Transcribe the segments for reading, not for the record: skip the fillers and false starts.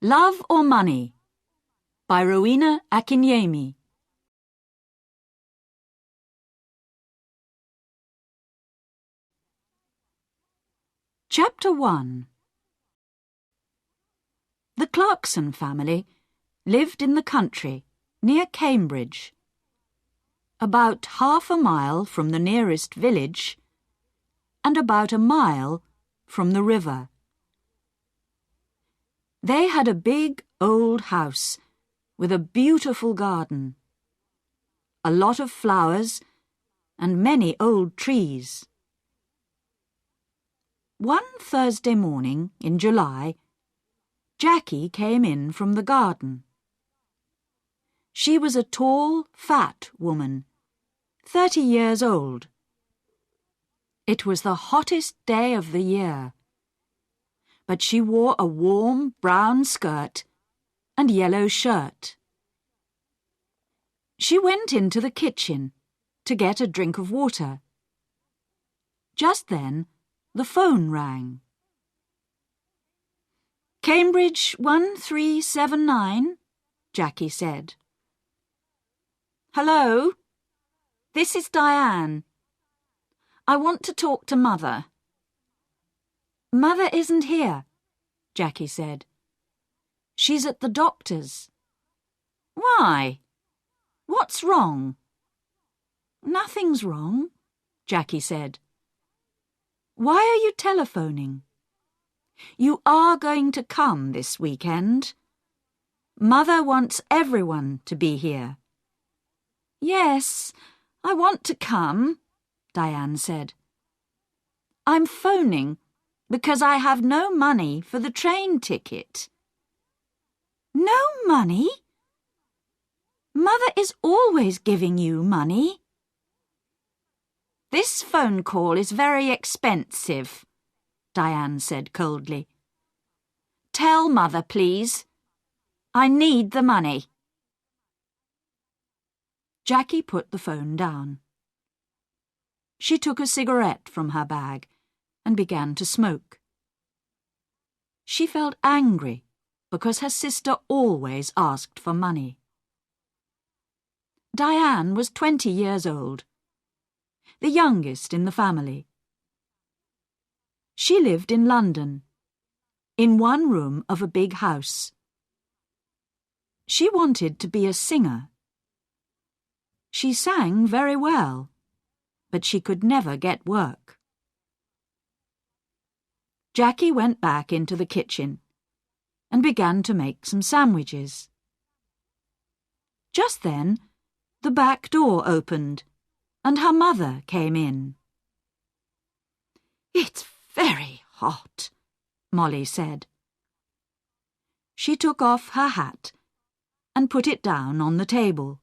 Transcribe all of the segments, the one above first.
Love or Money by Rowena Akinyemi. Chapter 1. The Clarkson family lived in the country near Cambridge, about half a mile from the nearest village and about a mile from the river. They had a big old house with a beautiful garden, a lot of flowers and many old trees. One Thursday morning in July, Jackie came in from the garden. She was a tall, fat woman, 30 years old. It was the hottest day of the year, but she wore a warm brown skirt and yellow shirt. She went into the kitchen to get a drink of water. Just then, the phone rang. "Cambridge 1379, Jackie said. "Hello? This is Diane. I want to talk to Mother." "Mother isn't here," Jackie said. "She's at the doctor's." "Why? What's wrong?" "Nothing's wrong," Jackie said. "Why are you telephoning? You are going to come this weekend. Mother wants everyone to be here." "Yes, I want to come," Diane said. "I'm phoning because I have no money for the train ticket." "No money? Mother is always giving you money." "This phone call is very expensive," Diane said coldly. "Tell Mother, please. I need the money." Jackie put the phone down. She took a cigarette from her bag and began to smoke. She felt angry because her sister always asked for money. Diane was 20 years old, the youngest in the family. She lived in London, in one room of a big house. She wanted to be a singer. She sang very well, but she could never get work. Jackie went back into the kitchen and began to make some sandwiches. Just then, the back door opened and her mother came in. "It's very hot," Molly said. She took off her hat and put it down on the table.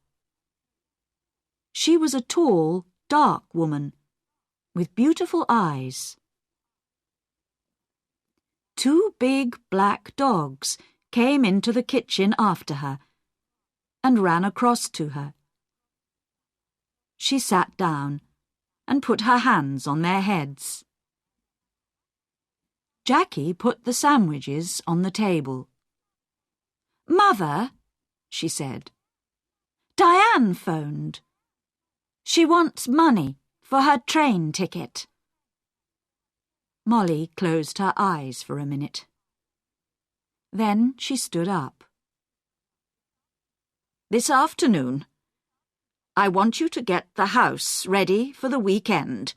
She was a tall, dark woman with beautiful eyes. Two big black dogs came into the kitchen after her and ran across to her. She sat down and put her hands on their heads. Jackie put the sandwiches on the table. "Mother," she said, "Diane phoned. She wants money for her train ticket." Molly closed her eyes for a minute. Then she stood up. "This afternoon, I want you to get the house ready for the weekend,"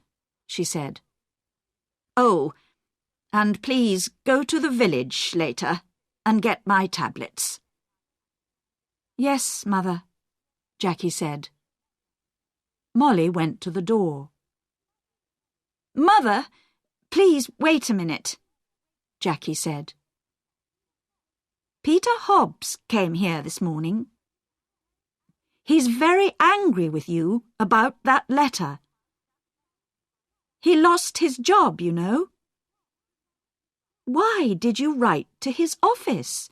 she said. "Oh, and please go to the village later and get my tablets." "Yes, Mother," Jackie said. Molly went to the door. "Mother, please wait a minute," Jackie said. "Peter Hobbs came here this morning. He's very angry with you about that letter. He lost his job, you know." "Why did you write to his office?"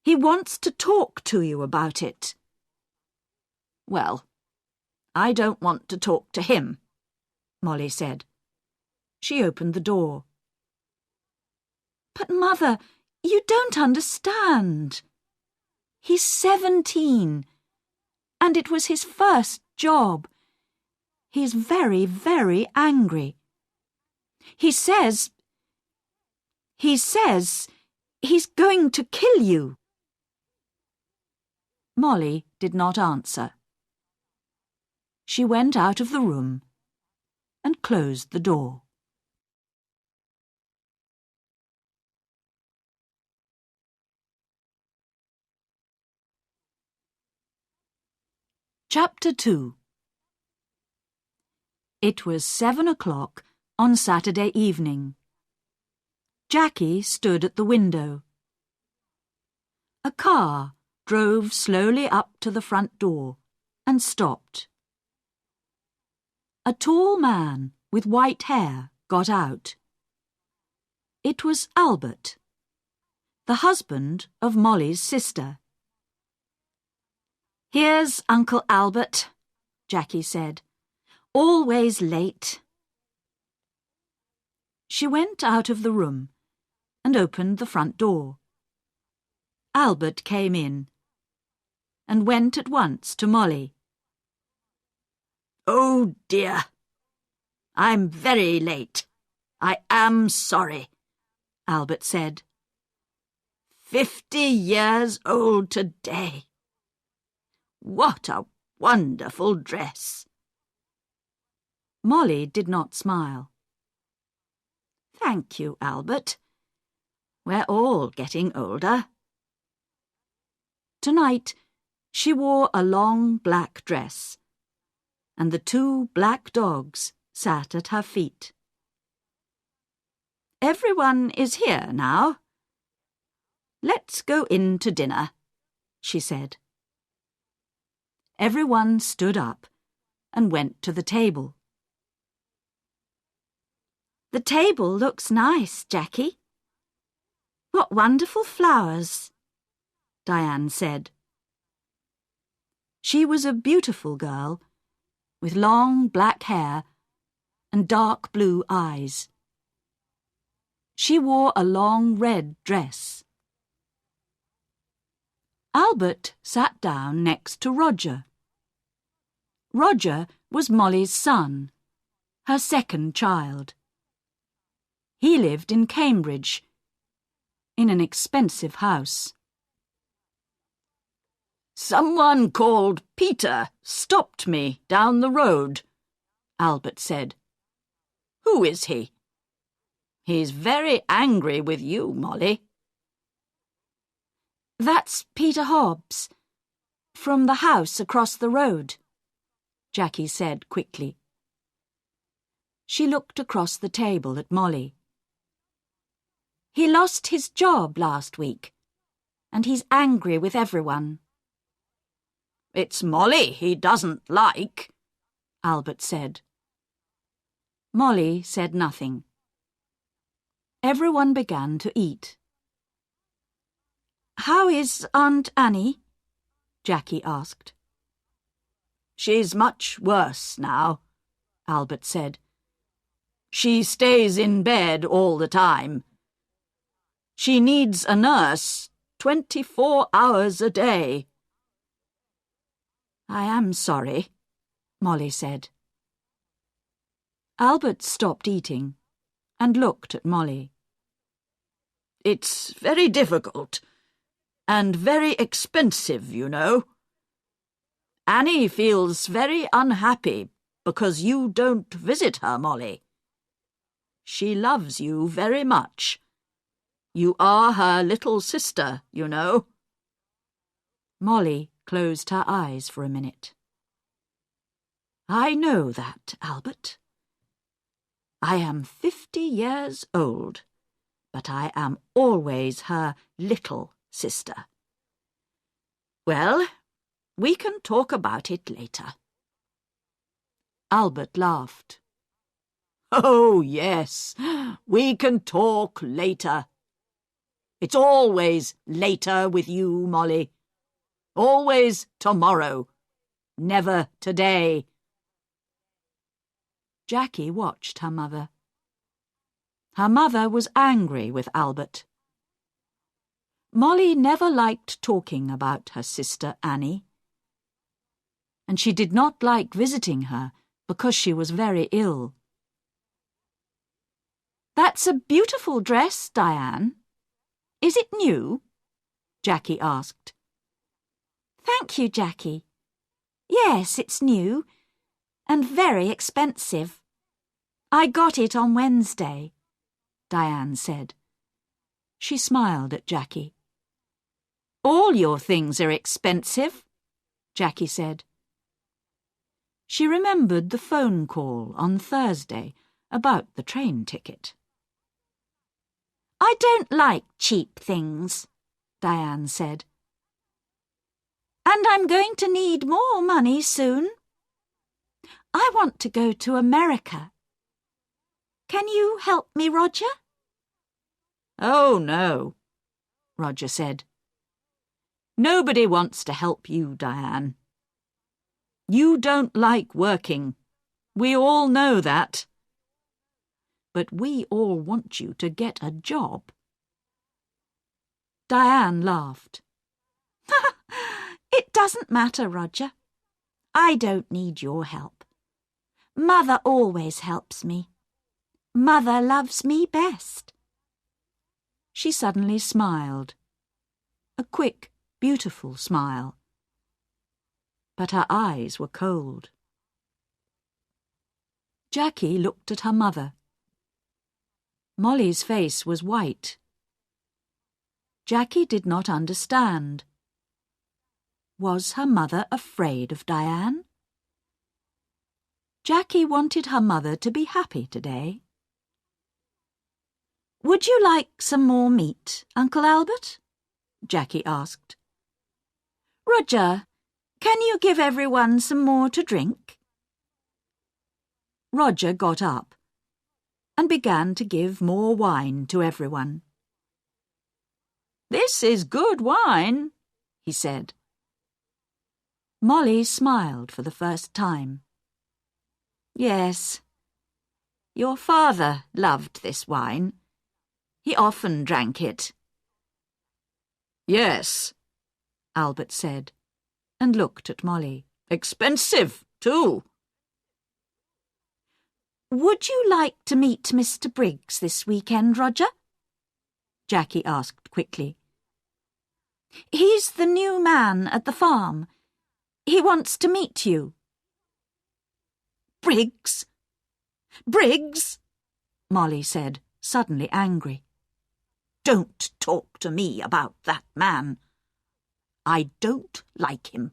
"He wants to talk to you about it." "Well, I don't want to talk to him," Molly said. She opened the door. "But, Mother, You don't understand. He's 17, and it was his first job. He's very, very angry. He says he's going to kill you. Molly did not answer. She went out of the room and closed the door. Chapter 2. It was 7 o'clock on Saturday evening. Jackie stood at the window. A car drove slowly up to the front door and stopped. A tall man with white hair got out. It was Albert, the husband of Molly's sister. "Here's Uncle Albert," Jackie said. "Always late." She went out of the room and opened the front door. Albert came in and went at once to Molly. "Oh dear, I'm very late. I am sorry," Albert said. 50 years old today. What a wonderful dress." Molly did not smile. "Thank you, Albert. We're all getting older." Tonight, she wore a long black dress, and the 2 black dogs sat at her feet. "Everyone is here now. Let's go in to dinner," she said. Everyone stood up and went to the table. "The table looks nice, Jackie. What wonderful flowers," Diane said. She was a beautiful girl, with long black hair and dark blue eyes. She wore a long red dress. Albert sat down next to Roger. Roger was Molly's son, her second child. He lived in Cambridge, in an expensive house. "Someone called Peter stopped me down the road," Albert said. "Who is he?" "He's very angry with you, Molly." "That's Peter Hobbs, from the house across the road," Jackie said quickly. She looked across the table at Molly. "He lost his job last week, and he's angry with everyone." "It's Molly he doesn't like," Albert said. Molly said nothing. Everyone began to eat. "How is Aunt Annie?" Jackie asked. "She's much worse now," Albert said. "She stays in bed all the time. She needs a nurse 24 hours a day." "I am sorry," Molly said. Albert stopped eating and looked at Molly. "It's very difficult and very expensive, you know. Annie feels very unhappy because you don't visit her, Molly. She loves you very much. You are her little sister, you know." Molly closed her eyes for a minute. "I know that, Albert. I am 50 years old, but I am always her little sister. Well, we can talk about it later." Albert laughed. "Oh, yes, we can talk later. It's always later with you, Molly. Always tomorrow, never today." Jackie watched her mother. Her mother was angry with Albert. Molly never liked talking about her sister Annie, and she did not like visiting her because she was very ill. "That's a beautiful dress, Diane. Is it new?" Jackie asked. "Thank you, Jackie. Yes, it's new, and very expensive. I got it on Wednesday," Diane said. She smiled at Jackie. "All your things are expensive," Jackie said. She remembered the phone call on Thursday about the train ticket. "I don't like cheap things," Diane said. "And I'm going to need more money soon. I want to go to America. Can you help me, Roger?" "Oh, no," Roger said. "Nobody wants to help you, Diane. You don't like working. We all know that. But we all want you to get a job." Diane laughed. "It doesn't matter, Roger. I don't need your help. Mother always helps me. Mother loves me best." She suddenly smiled. A quick, beautiful smile. But her eyes were cold. Jackie looked at her mother. Molly's face was white. Jackie did not understand. Was her mother afraid of Diane? Jackie wanted her mother to be happy today. "Would you like some more meat, Uncle Albert?" Jackie asked. "Roger, can you give everyone some more to drink?" Roger got up and began to give more wine to everyone. "This is good wine," he said. Molly smiled for the first time. "Yes, your father loved this wine. He often drank it." "Yes," Albert said, and looked at Molly. "Expensive, too." "Would you like to meet Mr. Briggs this weekend, Roger?" Jackie asked quickly. "He's the new man at the farm. He wants to meet you." "Briggs? Briggs?" Molly said, suddenly angry. "Don't talk to me about that man. I don't like him.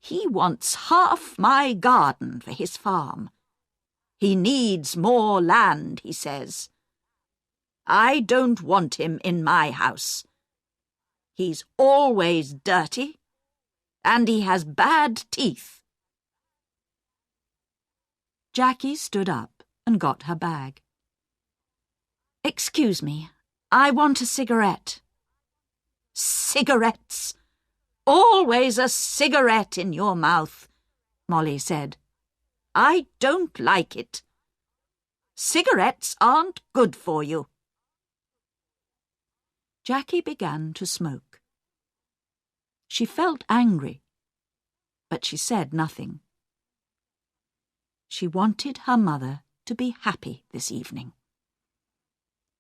He wants half my garden for his farm. He needs more land, he says. I don't want him in my house. He's always dirty, and he has bad teeth." Jackie stood up and got her bag. "Excuse me, I want a cigarette." "Cigarettes? Always a cigarette in your mouth," Molly said. "I don't like it. Cigarettes aren't good for you." Jackie began to smoke. She felt angry, but she said nothing. She wanted her mother to be happy this evening.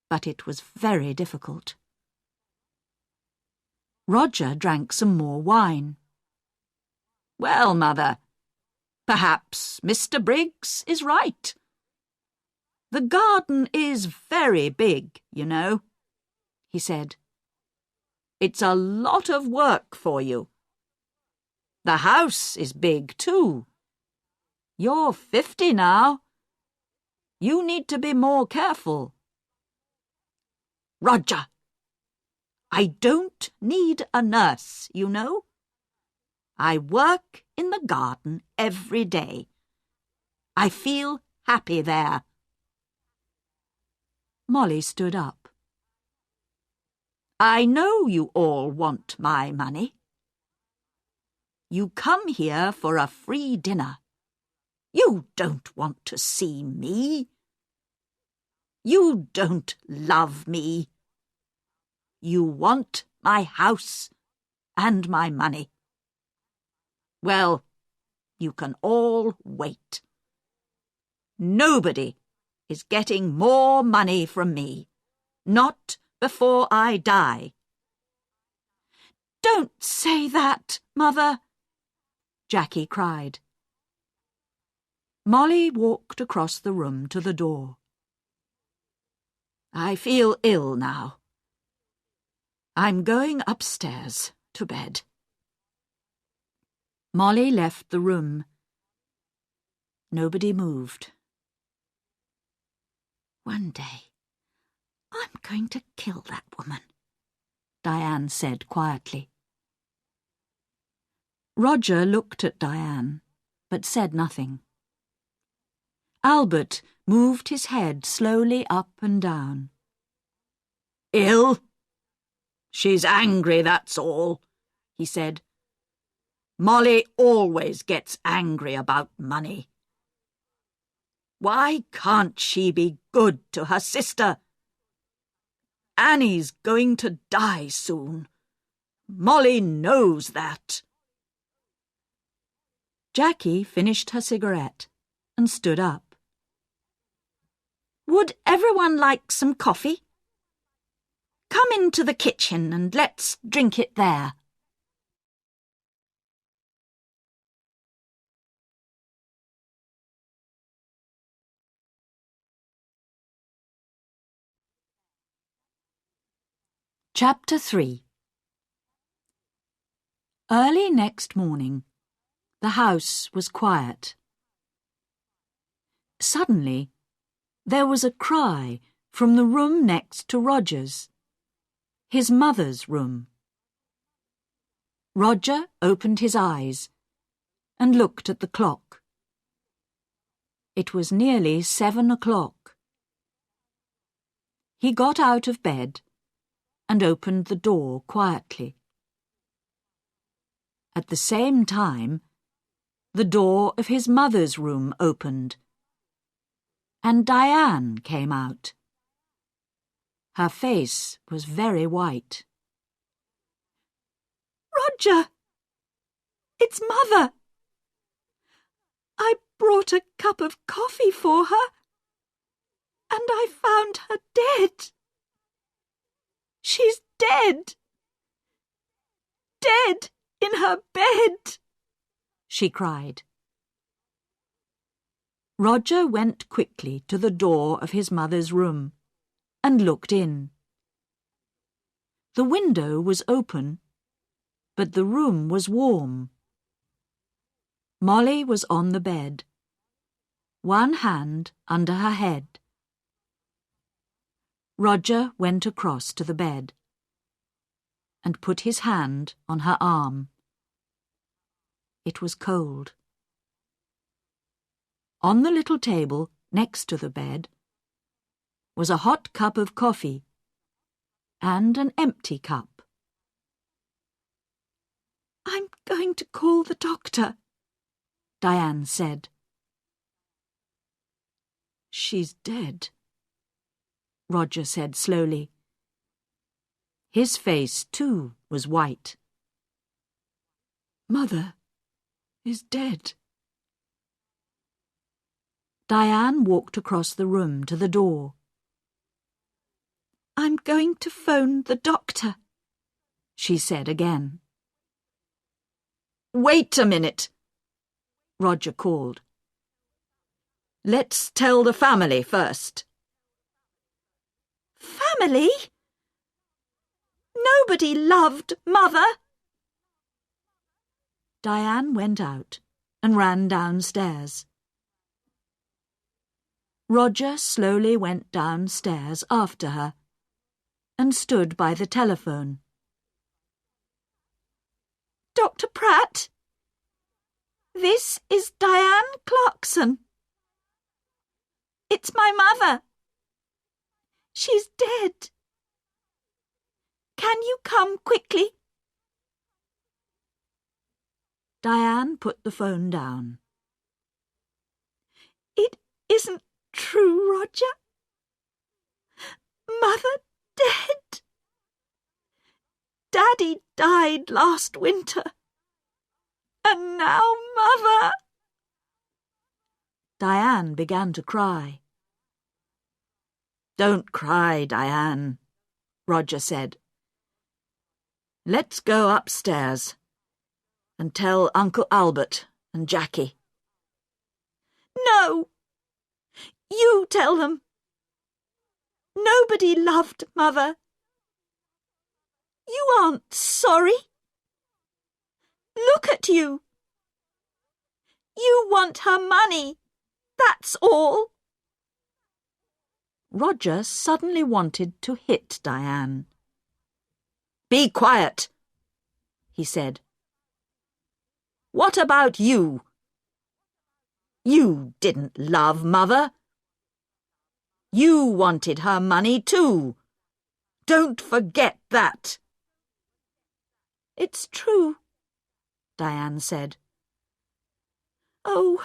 But it was very difficult. Roger drank some more wine. "Well, Mother, perhaps Mr. Briggs is right. The garden is very big, you know," he said. "It's a lot of work for you. The house is big, too. You're 50 now. You need to be more careful." "Roger, I don't need a nurse, you know. I work in the garden every day. I feel happy there." Molly stood up. "I know you all want my money. You come here for a free dinner. You don't want to see me. You don't love me. You want my house and my money. Well, you can all wait. Nobody is getting more money from me. Not before I die. Don't say that, Mother, Jackie cried. Molly walked across the room to the door. I feel ill now. I'm going upstairs to bed. Molly left the room. Nobody moved. One day, I'm going to kill that woman, Diane said quietly. Roger looked at Diane, but said nothing. Albert moved his head slowly up and down. Ill? She's angry, that's all, he said. Molly always gets angry about money. Why can't she be good to her sister? Annie's going to die soon. Molly knows that. Jackie finished her cigarette and stood up. Would everyone like some coffee? Come into the kitchen and let's drink it there. Chapter 3. Early next morning, the house was quiet. Suddenly, there was a cry from the room next to Roger's, his mother's room. Roger opened his eyes and looked at the clock. It was nearly 7 o'clock. He got out of bed and opened the door quietly. At the same time, the door of his mother's room opened, and Diane came out. Her face was very white. Roger! It's Mother! I brought a cup of coffee for her, and I found her dead. She's dead! Dead in her bed! She cried. Roger went quickly to the door of his mother's room and looked in. The window was open, but the room was warm. Molly was on the bed, one hand under her head. Roger went across to the bed and put his hand on her arm. It was cold. On the little table next to the bed was a hot cup of coffee and an empty cup. I'm going to call the doctor, Diane said. She's dead, Roger said slowly. His face, too, was white. Mother is dead. Diane walked across the room to the door. I'm going to phone the doctor, she said again. Wait a minute, Roger called. Let's tell the family first. Family? Nobody loved Mother. Diane went out and ran downstairs. Roger slowly went downstairs after her and stood by the telephone. Dr. Pratt, this is Diane Clarkson. It's my mother. She's dead. Can you come quickly? Diane put the phone down. It isn't true, Roger. Mother dead. Daddy died last winter. And now Mother—" Diane began to cry. "Don't cry, Diane," Roger said. "Let's go upstairs and tell Uncle Albert and Jackie." "No! You tell them. Nobody loved Mother. You aren't sorry. Look at you. You want her money, that's all." Roger suddenly wanted to hit Diane. "Be quiet," he said. "What about you? You didn't love Mother. You wanted her money too. Don't forget that." "It's true," Diane said. "Oh,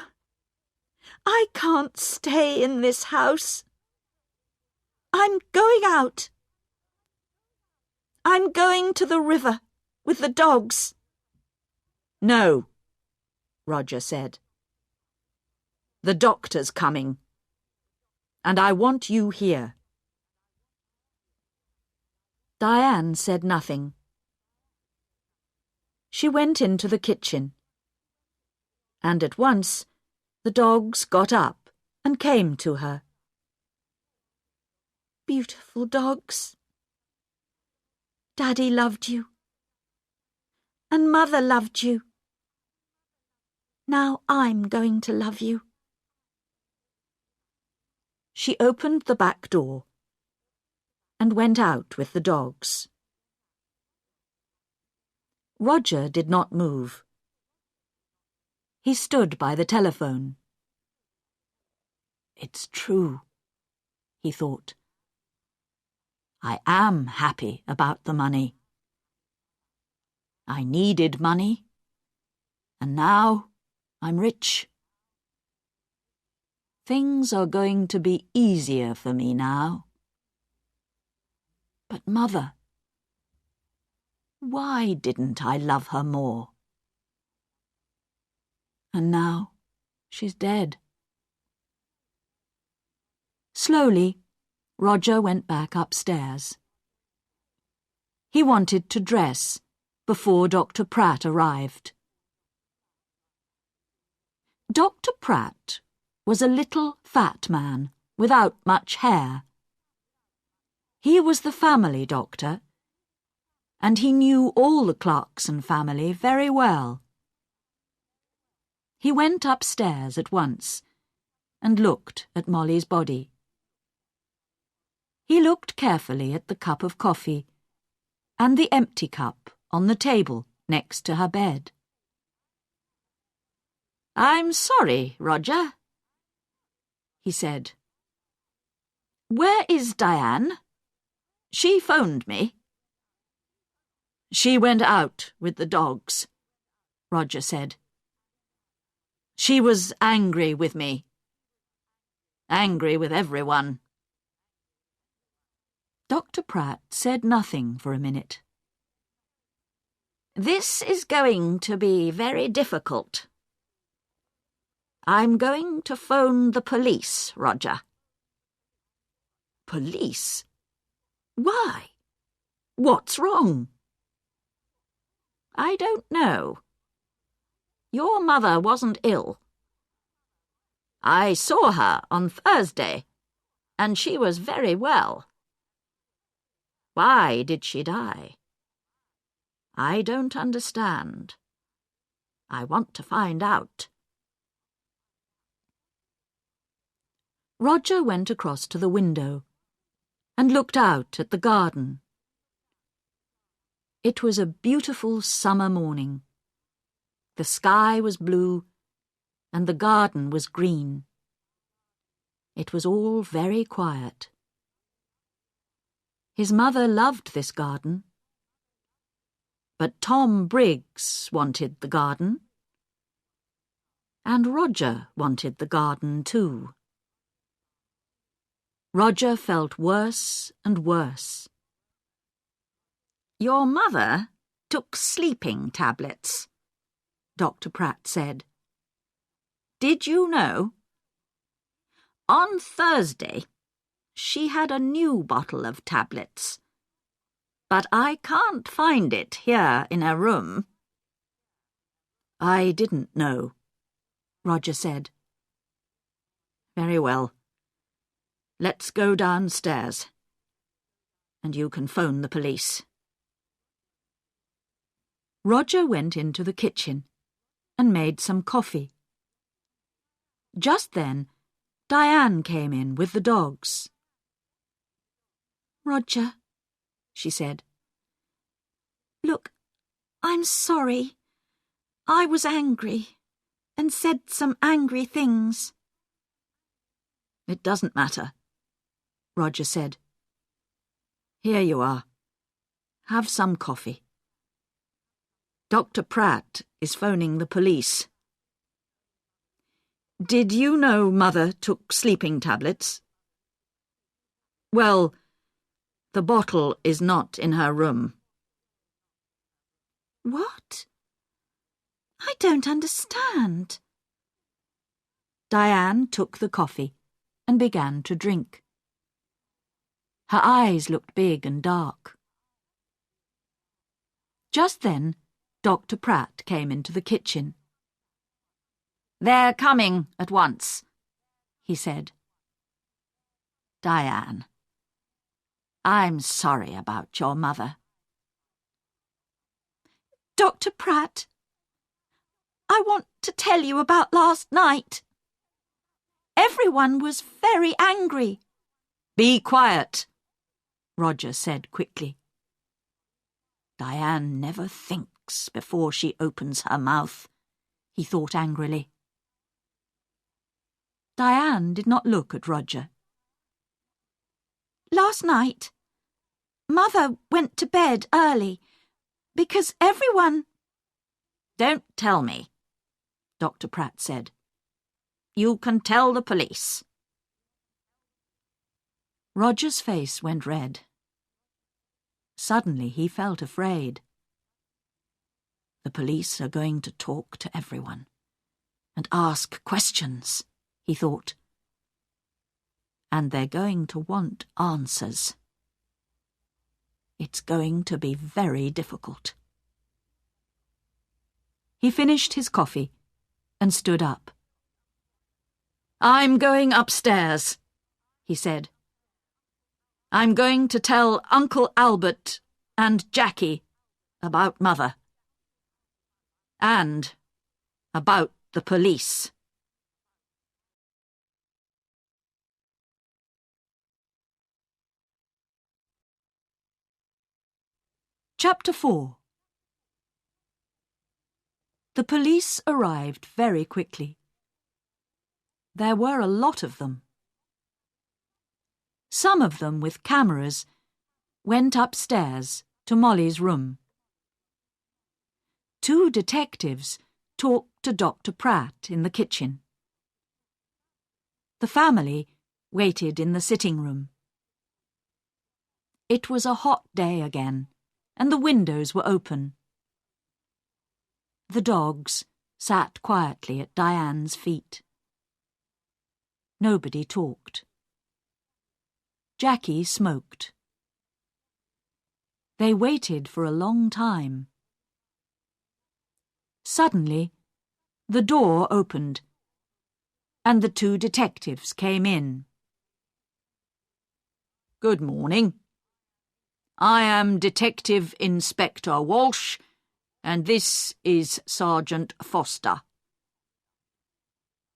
I can't stay in this house. I'm going out. I'm going to the river with the dogs." "No," Roger said. "The doctor's coming, and I want you here." Diane said nothing. She went into the kitchen, and at once the dogs got up and came to her. "Beautiful dogs. Daddy loved you, and Mother loved you. Now I'm going to love you." She opened the back door and went out with the dogs. Roger did not move. He stood by the telephone. "It's true," he thought. "I am happy about the money. I needed money, and now I'm rich. Things are going to be easier for me now. But Mother, why didn't I love her more? And now she's dead." Slowly, Roger went back upstairs. He wanted to dress before Dr. Pratt arrived. Dr. Pratt was a little fat man without much hair. He was the family doctor, and he knew all the Clarkson family very well. He went upstairs at once and looked at Molly's body. He looked carefully at the cup of coffee and the empty cup on the table next to her bed. "I'm sorry, Roger," he said. "Where is Diane? She phoned me." "She went out with the dogs," Roger said. "She was angry with me. Angry with everyone." Dr. Pratt said nothing for a minute. "This is going to be very difficult. I'm going to phone the police, Roger." "Police? Why? What's wrong?" "I don't know. Your mother wasn't ill. I saw her on Thursday, and she was very well. Why did she die? I don't understand. I want to find out." Roger went across to the window and looked out at the garden. It was a beautiful summer morning. The sky was blue and the garden was green. It was all very quiet. His mother loved this garden. But Tom Briggs wanted the garden. And Roger wanted the garden too. Roger felt worse and worse. Your mother took sleeping tablets, Dr. Pratt said. Did you know? On Thursday, she had a new bottle of tablets, but I can't find it here in her room. I didn't know, Roger said. Very well. Let's go downstairs, and you can phone the police. Roger went into the kitchen and made some coffee. Just then, Diane came in with the dogs. Roger, she said. Look, I'm sorry. I was angry and said some angry things. It doesn't matter, Roger said. Here you are. Have some coffee. Dr. Pratt is phoning the police. Did you know Mother took sleeping tablets? Well, the bottle is not in her room. What? I don't understand. Diane took the coffee and began to drink. Her eyes looked big and dark. Just then, Dr. Pratt came into the kitchen. They're coming at once, he said. Diane, I'm sorry about your mother. Dr. Pratt, I want to tell you about last night. Everyone was very angry. Be quiet, Roger said quickly. Diane never thinks before she opens her mouth, he thought angrily. Diane did not look at Roger. Last night, Mother went to bed early because everyone... Don't tell me, Dr. Pratt said. You can tell the police. Roger's face went red. Suddenly he felt afraid. The police are going to talk to everyone and ask questions, he thought. And they're going to want answers. It's going to be very difficult. He finished his coffee and stood up. I'm going upstairs, he said. I'm going to tell Uncle Albert and Jackie about Mother. And about the police. Chapter 4. The police arrived very quickly. There were a lot of them. Some of them with cameras went upstairs to Molly's room. 2 detectives talked to Dr. Pratt in the kitchen. The family waited in the sitting room. It was a hot day again, and the windows were open. The dogs sat quietly at Diane's feet. Nobody talked. Jackie smoked. They waited for a long time. Suddenly, the door opened, and the 2 detectives came in. Good morning. I am Detective Inspector Walsh, and this is Sergeant Foster.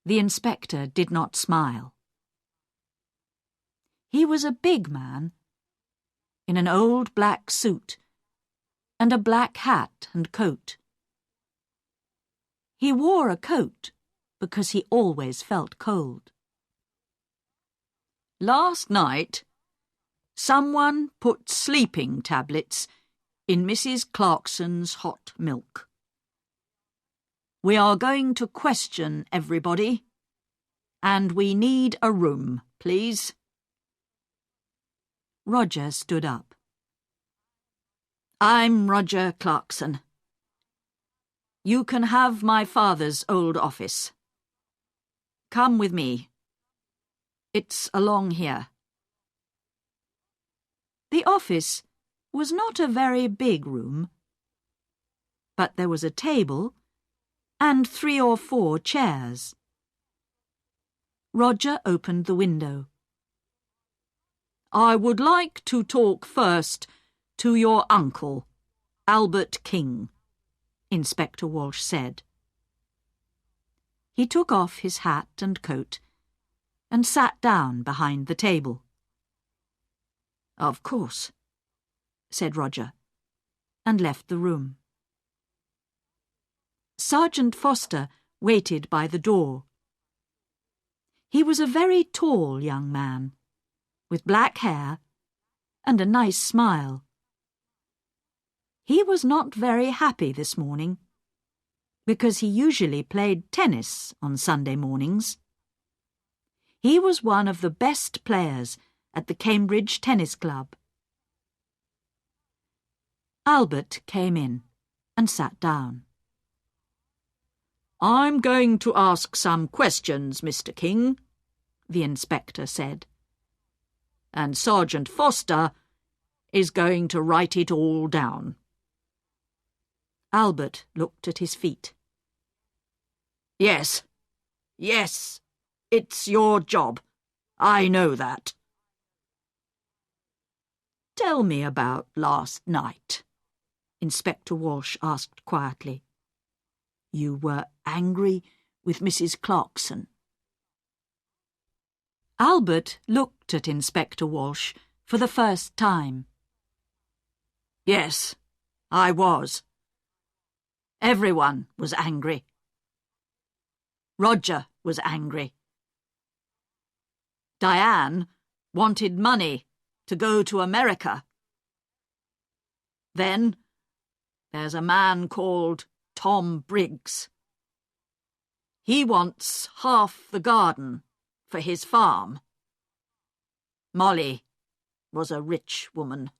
The inspector did not smile. He was a big man, in an old black suit, and a black hat and coat. He wore a coat because he always felt cold. Last night, someone put sleeping tablets in Mrs. Clarkson's hot milk. We are going to question everybody, and we need a room, please. Roger stood up. I'm Roger Clarkson. You can have my father's old office. Come with me. It's along here. The office was not a very big room, but there was a table and 3 or 4 chairs. Roger opened the window. I would like to talk first to your uncle, Albert King, Inspector Walsh said. He took off his hat and coat and sat down behind the table. Of course, said Roger, and left the room. Sergeant Foster waited by the door. He was a very tall young man, with black hair and a nice smile. He was not very happy this morning, because he usually played tennis on Sunday mornings. He was one of the best players at the Cambridge Tennis Club. Albert came in and sat down. I'm going to ask some questions, Mr. King, the inspector said. And Sergeant Foster is going to write it all down. Albert looked at his feet. Yes, it's your job. I know that. Tell me about last night, Inspector Walsh asked quietly. You were angry with Mrs. Clarkson. Albert looked at Inspector Walsh for the first time. Yes, I was. Everyone was angry. Roger was angry. Diane wanted money to go to America. Then there's a man called Tom Briggs. He wants half the garden for his farm. Molly was a rich woman.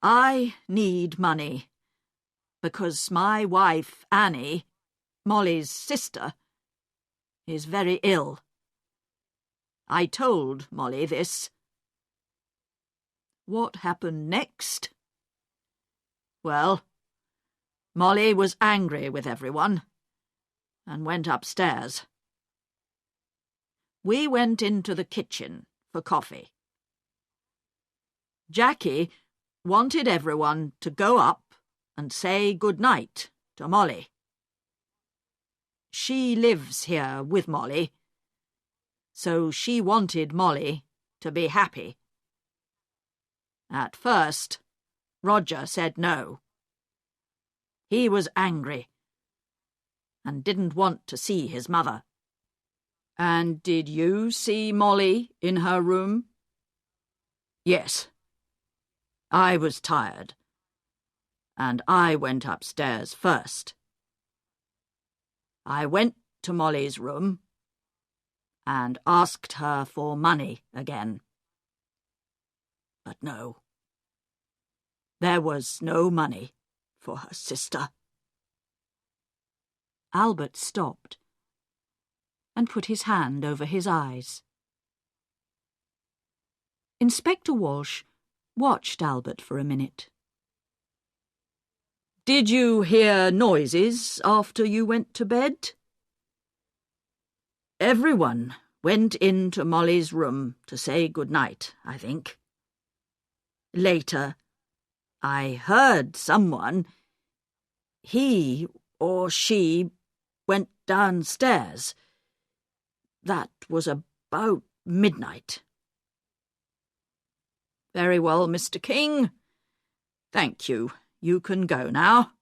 I need money because my wife, Annie, Molly's sister, is very ill. I told Molly this. What happened next? Well, Molly was angry with everyone and went upstairs. We went into the kitchen for coffee. Jackie wanted everyone to go up and say good night to Molly. She lives here with Molly, so she wanted Molly to be happy. At first, Roger said no. He was angry and didn't want to see his mother. And did you see Molly in her room? Yes. I was tired, and I went upstairs first. I went to Molly's room and asked her for money again. But no. There was no money for her sister. Albert stopped and put his hand over his eyes. Inspector Walsh watched Albert for a minute. Did you hear noises after you went to bed? Everyone went into Molly's room to say good night, I think. Later, I heard someone, he or she, went downstairs. That was about midnight. Very well, Mr. King. Thank you. You can go now.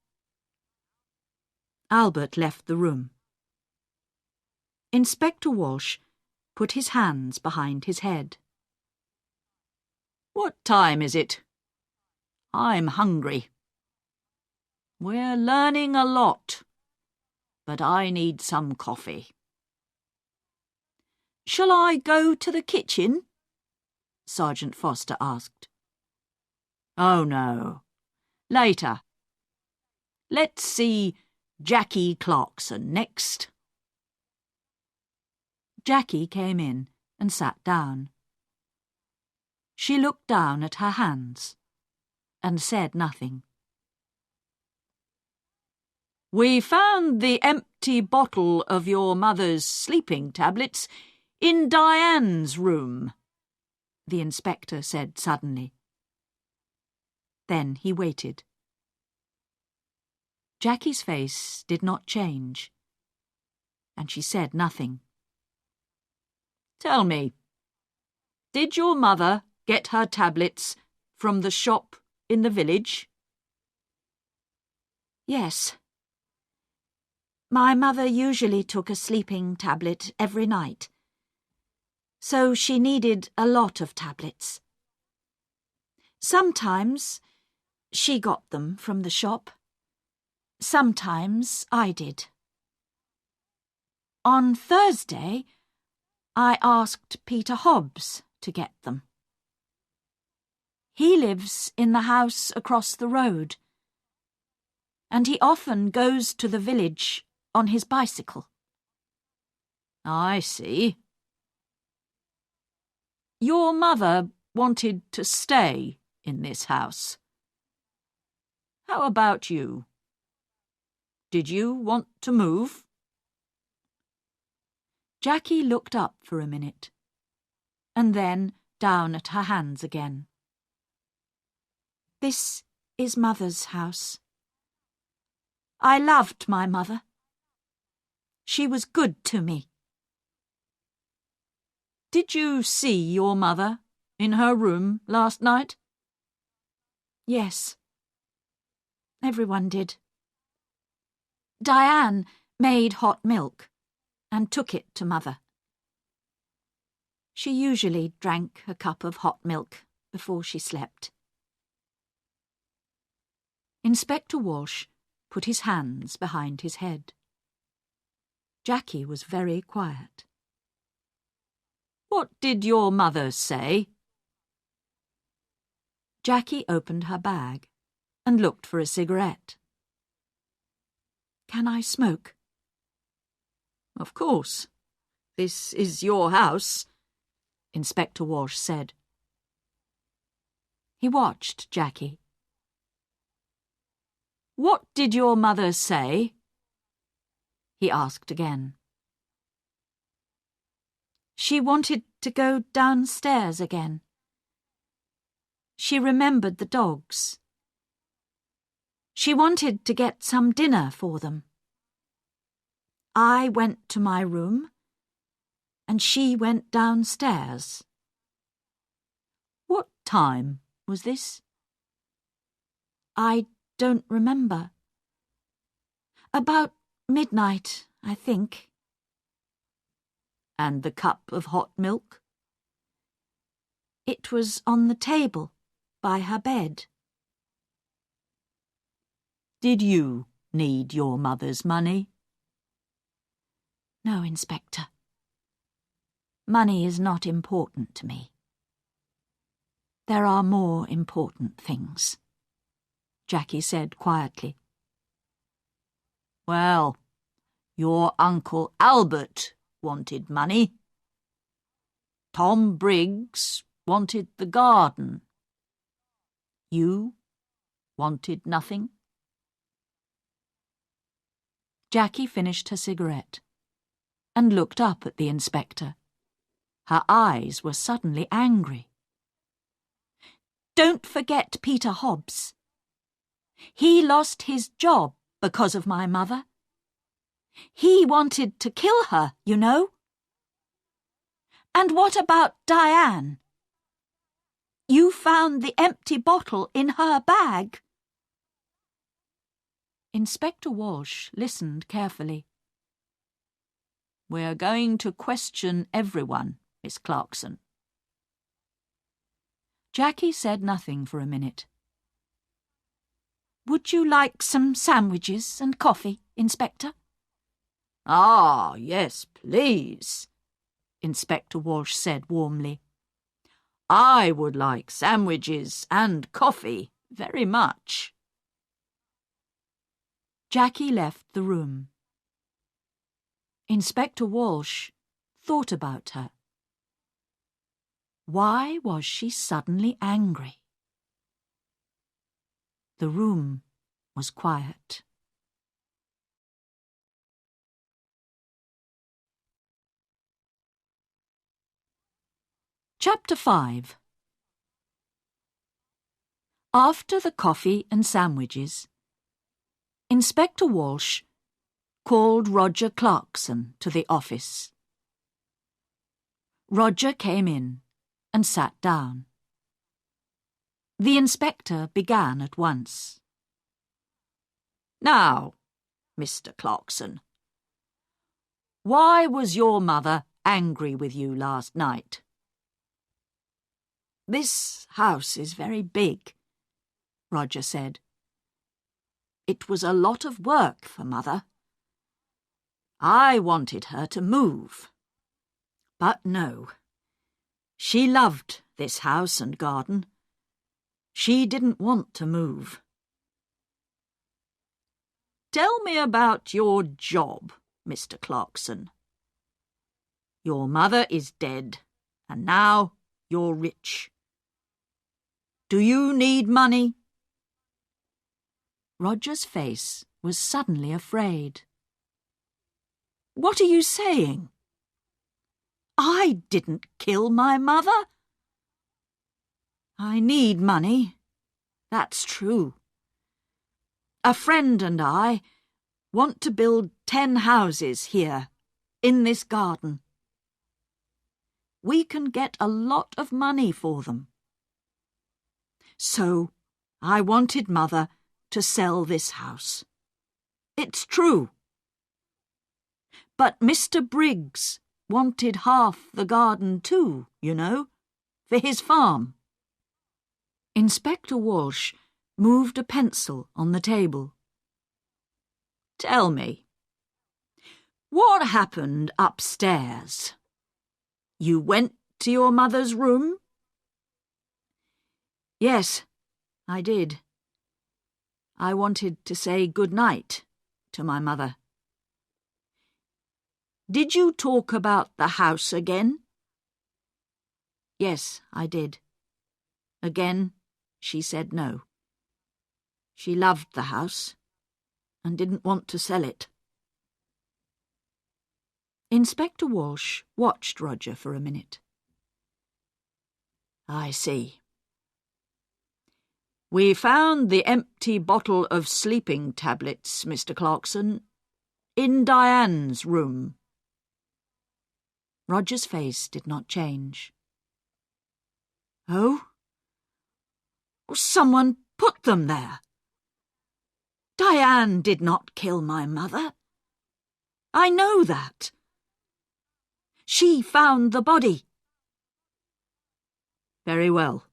Albert left the room. Inspector Walsh put his hands behind his head. What time is it? I'm hungry. We're learning a lot, but I need some coffee. Shall I go to the kitchen? Sergeant Foster asked. Oh, no. Later. Let's see Jackie Clarkson next. Jackie came in and sat down. She looked down at her hands and said nothing. We found the empty bottle of your mother's sleeping tablets in Diane's room, the inspector said suddenly. Then he waited. Jackie's face did not change, and she said nothing. Tell me, did your mother get her tablets from the shop in the village? Yes. My mother usually took a sleeping tablet every night, so she needed a lot of tablets. Sometimes she got them from the shop. Sometimes I did. On Thursday, I asked Peter Hobbs to get them. He lives in the house across the road, and he often goes to the village on his bicycle. I see. Your mother wanted to stay in this house. How about you? Did you want to move? Jackie looked up for a minute, and then down at her hands again. This is Mother's house. I loved my mother. She was good to me. Did you see your mother in her room last night? Yes. Everyone did. Diane made hot milk and took it to Mother. She usually drank a cup of hot milk before she slept. Inspector Walsh put his hands behind his head. Jackie was very quiet. What did your mother say? Jackie opened her bag and looked for a cigarette. Can I smoke? Of course. This is your house, Inspector Walsh said. He watched Jackie. What did your mother say? He asked again. She wanted to go downstairs again. She remembered the dogs. She wanted to get some dinner for them. I went to my room, and she went downstairs. What time was this? I don't remember. About midnight, I think. And the cup of hot milk? It was on the table by her bed. Did you need your mother's money? No, Inspector. Money is not important to me. There are more important things, Jackie said quietly. Well, your Uncle Albert wanted money. Tom Briggs wanted the garden. You wanted nothing? Jackie finished her cigarette and looked up at the inspector. Her eyes were suddenly angry. Don't forget Peter Hobbs. He lost his job because of my mother. He wanted to kill her, you know. And what about Diane? You found the empty bottle in her bag. Inspector Walsh listened carefully. We're going to question everyone, Miss Clarkson. Jackie said nothing for a minute. Would you like some sandwiches and coffee, Inspector? Ah, yes, please, Inspector Walsh said warmly. I would like sandwiches and coffee very much. Jackie left the room. Inspector Walsh thought about her. Why was she suddenly angry? The room was quiet. Chapter 5. After the coffee and sandwiches, Inspector Walsh called Roger Clarkson to the office. Roger came in and sat down. The inspector began at once. Now, Mr. Clarkson, why was your mother angry with you last night? This house is very big, Roger said. It was a lot of work for Mother. I wanted her to move. But no, she loved this house and garden. She didn't want to move. Tell me about your job, Mr. Clarkson. Your mother is dead, and now you're rich. Do you need money? Roger's face was suddenly afraid. What are you saying? I didn't kill my mother. I need money, that's true. A friend and I want to build 10 houses here, in this garden. We can get a lot of money for them. So I wanted Mother to sell this house. It's true. But Mr. Briggs wanted half the garden too, you know, for his farm. Inspector Walsh moved a pencil on the table. Tell me, what happened upstairs? You went to your mother's room? Yes, I did. I wanted to say good night to my mother. Did you talk about the house again? Yes, I did. Again, she said no. She loved the house and didn't want to sell it. Inspector Walsh watched Roger for a minute. I see. We found the empty bottle of sleeping tablets, Mr. Clarkson, in Diane's room. Roger's face did not change. Oh? Someone put them there. Diane did not kill my mother. I know that. She found the body. Very well.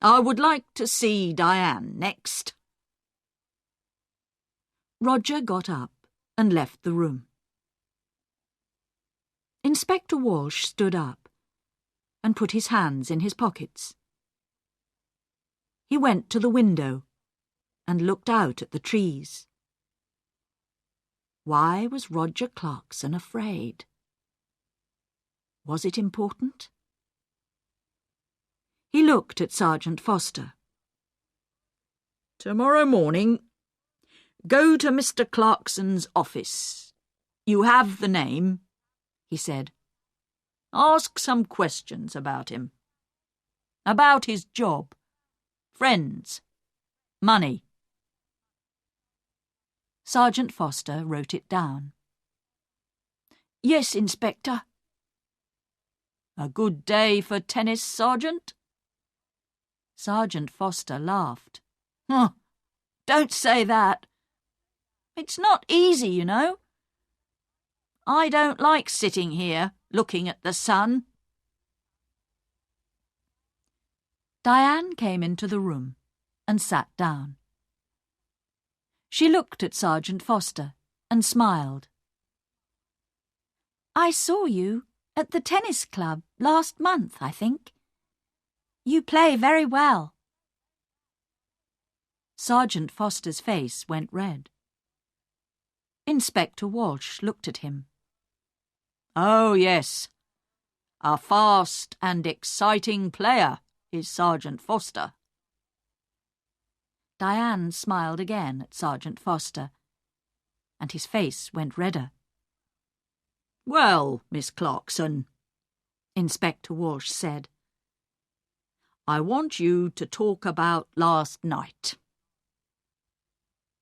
I would like to see Diane next. Roger got up and left the room. Inspector Walsh stood up and put his hands in his pockets. He went to the window and looked out at the trees. Why was Roger Clarkson afraid? Was it important? He looked at Sergeant Foster. Tomorrow morning, go to Mr. Clarkson's office. You have the name, he said. Ask some questions about him. About his job, friends, money. Sergeant Foster wrote it down. Yes, Inspector. A good day for tennis, Sergeant? Sergeant Foster laughed. Don't say that. It's not easy, you know. I don't like sitting here looking at the sun. Diane came into the room and sat down. She looked at Sergeant Foster and smiled. I saw you at the tennis club last month, I think. You play very well. Sergeant Foster's face went red. Inspector Walsh looked at him. Oh, yes. A fast and exciting player is Sergeant Foster. Diane smiled again at Sergeant Foster, and his face went redder. Well, Miss Clarkson, Inspector Walsh said, I want you to talk about last night.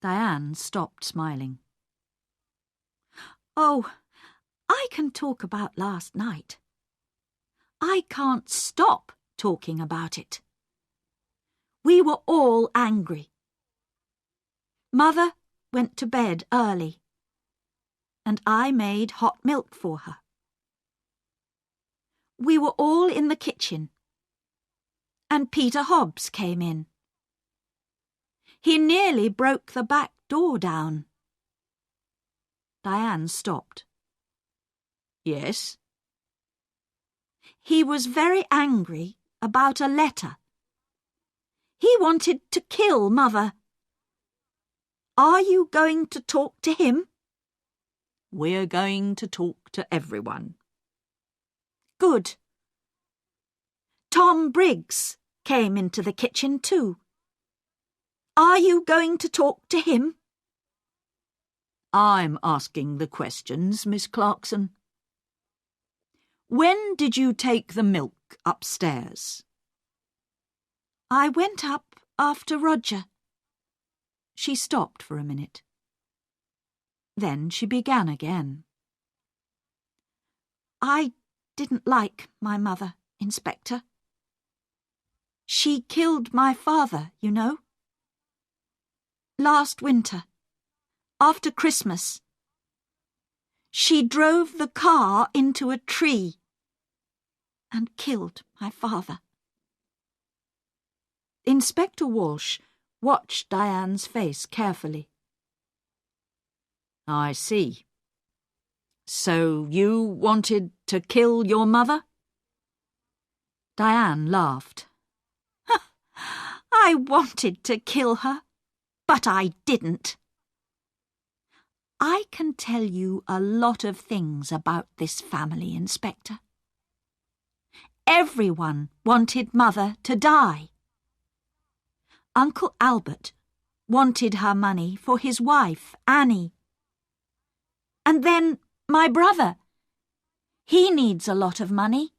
Diane stopped smiling. Oh, I can talk about last night. I can't stop talking about it. We were all angry. Mother went to bed early, and I made hot milk for her. We were all in the kitchen, and Peter Hobbs came in. He nearly broke the back door down. Diane stopped. Yes? He was very angry about a letter. He wanted to kill Mother. Are you going to talk to him? We're going to talk to everyone. Good. Tom Briggs came into the kitchen too. Are you going to talk to him? I'm asking the questions, Miss Clarkson. When did you take the milk upstairs? I went up after Roger. She stopped for a minute. Then she began again. I didn't like my mother, Inspector. She killed my father, you know. Last winter, after Christmas, she drove the car into a tree and killed my father. Inspector Walsh watched Diane's face carefully. I see. So you wanted to kill your mother? Diane laughed. I wanted to kill her, but I didn't. I can tell you a lot of things about this family, Inspector. Everyone wanted Mother to die. Uncle Albert wanted her money for his wife, Annie. And then my brother. He needs a lot of money.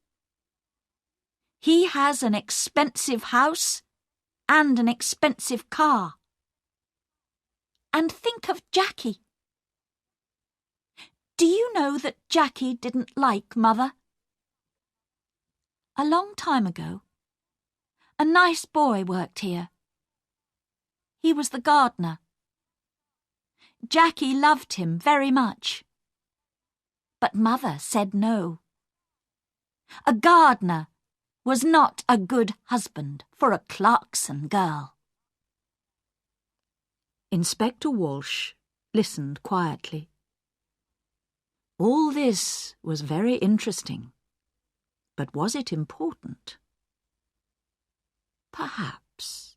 He has an expensive house and an expensive car. And think of Jackie. Do you know that Jackie didn't like Mother? A long time ago, a nice boy worked here. He was the gardener. Jackie loved him very much. But Mother said no. A gardener was not a good husband for a Clarkson girl. Inspector Walsh listened quietly. All this was very interesting, but was it important? Perhaps.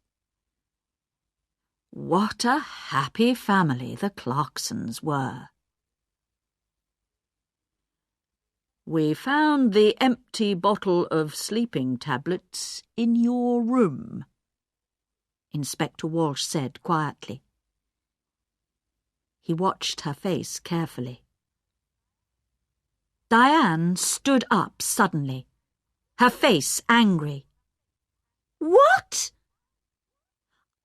What a happy family the Clarksons were. We found the empty bottle of sleeping tablets in your room, Inspector Walsh said quietly. He watched her face carefully. Diane stood up suddenly, her face angry. What?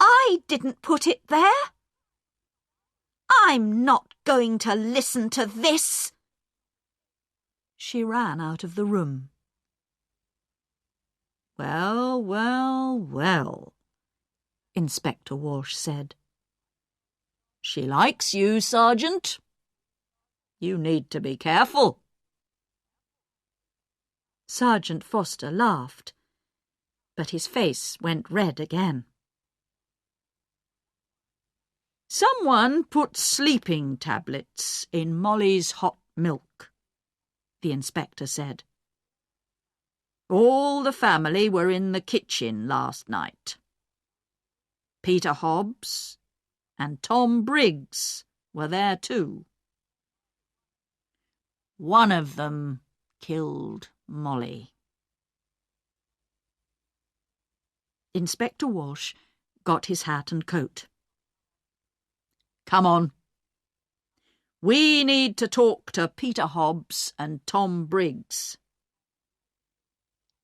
I didn't put it there. I'm not going to listen to this. She ran out of the room. Well, well, well, Inspector Walsh said. She likes you, Sergeant. You need to be careful. Sergeant Foster laughed, but his face went red again. Someone put sleeping tablets in Molly's hot milk, the inspector said. All the family were in the kitchen last night. Peter Hobbs and Tom Briggs were there too. One of them killed Molly. Inspector Walsh got his hat and coat. Come on. We need to talk to Peter Hobbs and Tom Briggs.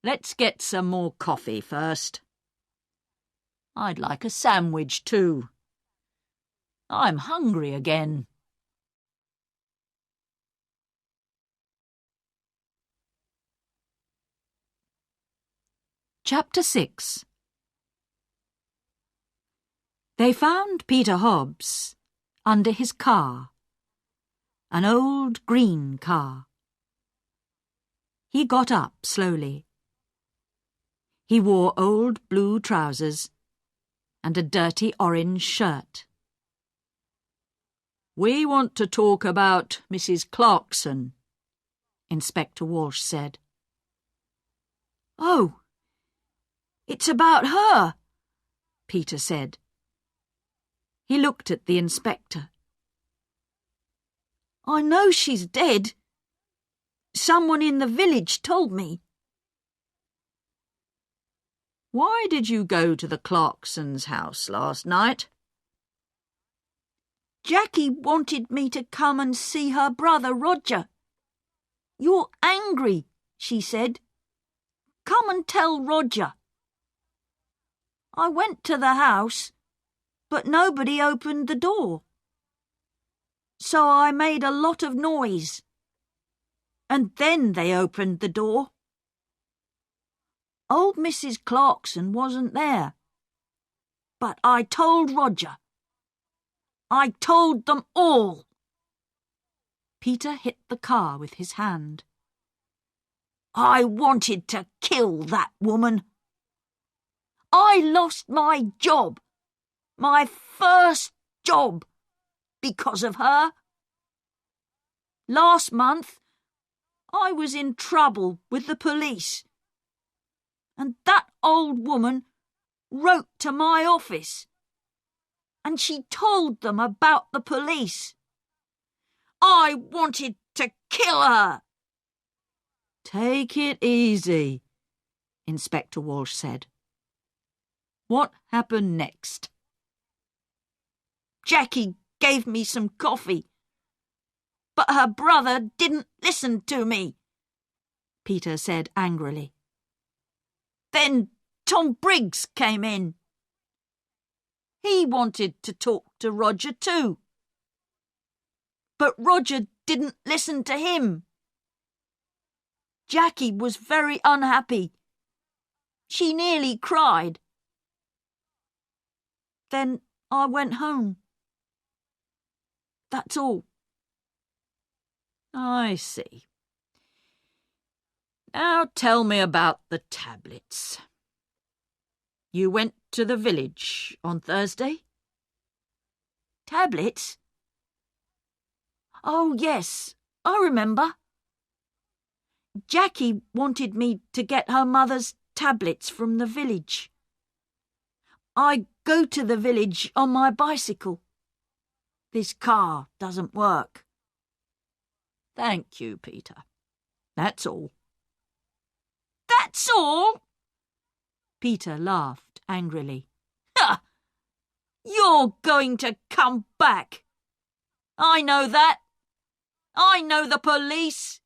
Let's get some more coffee first. I'd like a sandwich too. I'm hungry again. Chapter 6. They found Peter Hobbs under his car, an old green car. He got up slowly. He wore old blue trousers and a dirty orange shirt. We want to talk about Mrs. Clarkson, Inspector Walsh said. Oh, it's about her, Peter said. He looked at the inspector. I know she's dead. Someone in the village told me. Why did you go to the Clarksons' house last night? Jackie wanted me to come and see her brother Roger. You're angry, she said. Come and tell Roger. I went to the house, but nobody opened the door. So I made a lot of noise. And then they opened the door. Old Mrs. Clarkson wasn't there. But I told Roger. I told them all. Peter hit the car with his hand. I wanted to kill that woman. I lost my job, my first job, because of her. Last month, I was in trouble with the police. And that old woman wrote to my office. And she told them about the police. I wanted to kill her. Take it easy, Inspector Walsh said. What happened next? Jackie gave me some coffee, but her brother didn't listen to me, Peter said angrily. Then Tom Briggs came in. He wanted to talk to Roger too. But Roger didn't listen to him. Jackie was very unhappy. She nearly cried. Then I went home. That's all. I see. Now tell me about the tablets. You went to the village on Thursday? Tablets? Oh, yes, I remember. Jackie wanted me to get her mother's tablets from the village. I go to the village on my bicycle. This car doesn't work. Thank you, Peter. That's all. That's all? Peter laughed angrily. Ha! You're going to come back. I know that. I know the police.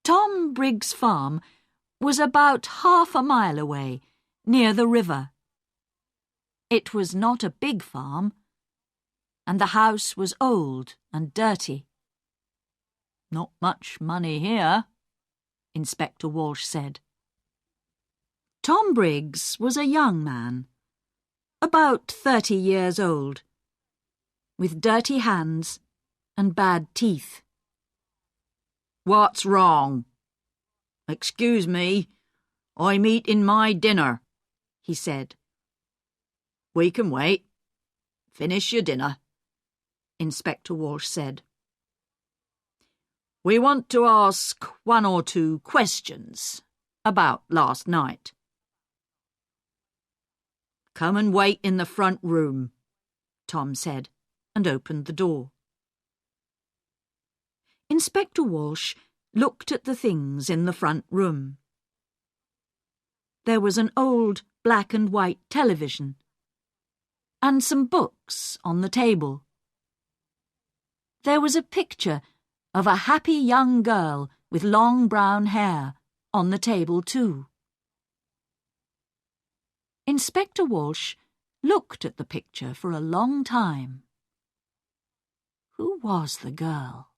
Tom Briggs' farm was about half a mile away, near the river. It was not a big farm, and the house was old and dirty. Not much money here, Inspector Walsh said. Tom Briggs was a young man, about 30 years old, with dirty hands and bad teeth. What's wrong? Excuse me, I'm eating my dinner, he said. We can wait. Finish your dinner, Inspector Walsh said. We want to ask 1 or 2 questions about last night. Come and wait in the front room, Tom said, and opened the door. Inspector Walsh looked at the things in the front room. There was an old black and white television and some books on the table. There was a picture of a happy young girl with long brown hair on the table too. Inspector Walsh looked at the picture for a long time. Who was the girl?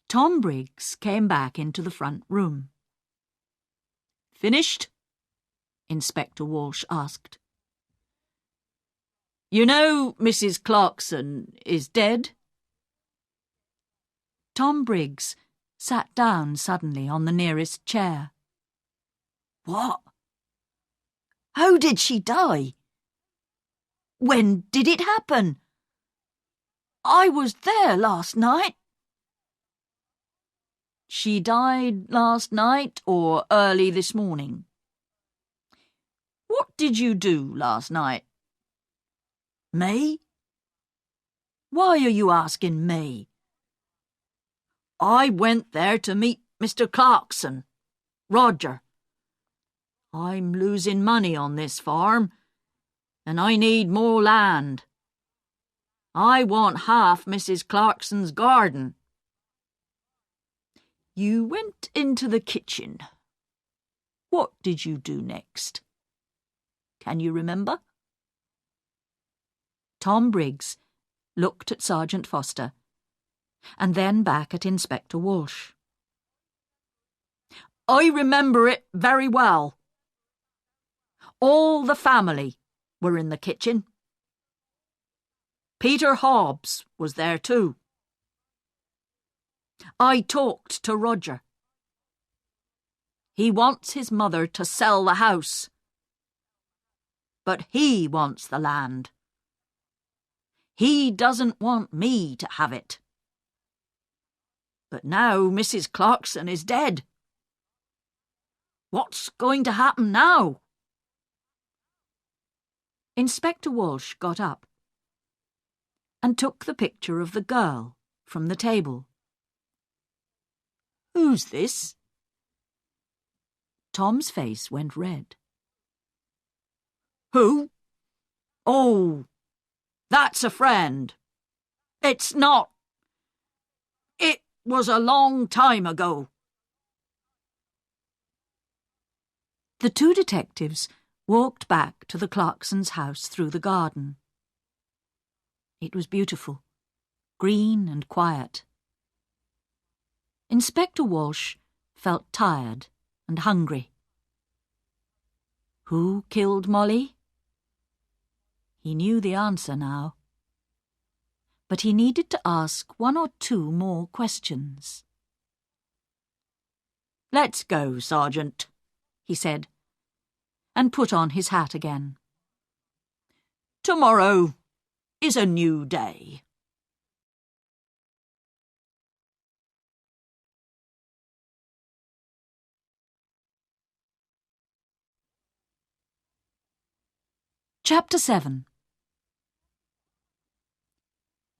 Tom Briggs came back into the front room. "Finished?" Inspector Walsh asked. "You know Mrs. Clarkson is dead?" Tom Briggs sat down suddenly on the nearest chair. "What? How did she die? When did it happen? I was there last night." "She died last night or early this morning?" "What did you do last night?" "Me? Why are you asking me?" "I went there to meet Mr. Clarkson, Roger. I'm losing money on this farm, and I need more land. I want half Mrs. Clarkson's garden." "You went into the kitchen. What did you do next? Can you remember?" Tom Briggs looked at Sergeant Foster and then back at Inspector Walsh. "I remember it very well. All the family were in the kitchen. Peter Hobbs was there too. I talked to Roger. He wants his mother to sell the house, but he wants the land. He doesn't want me to have it. But now Mrs. Clarkson is dead. What's going to happen now?" Inspector Walsh got up and took the picture of the girl from the table. "Who's this?" Tom's face went red. "Who? Oh, that's a friend. It's not. It was a long time ago." The 2 detectives walked back to the Clarksons' house through the garden. It was beautiful, green and quiet. Inspector Walsh felt tired and hungry. Who killed Molly? He knew the answer now. But he needed to ask 1 or 2 more questions. "Let's go, Sergeant," he said, and put on his hat again. "Tomorrow is a new day." Chapter 7.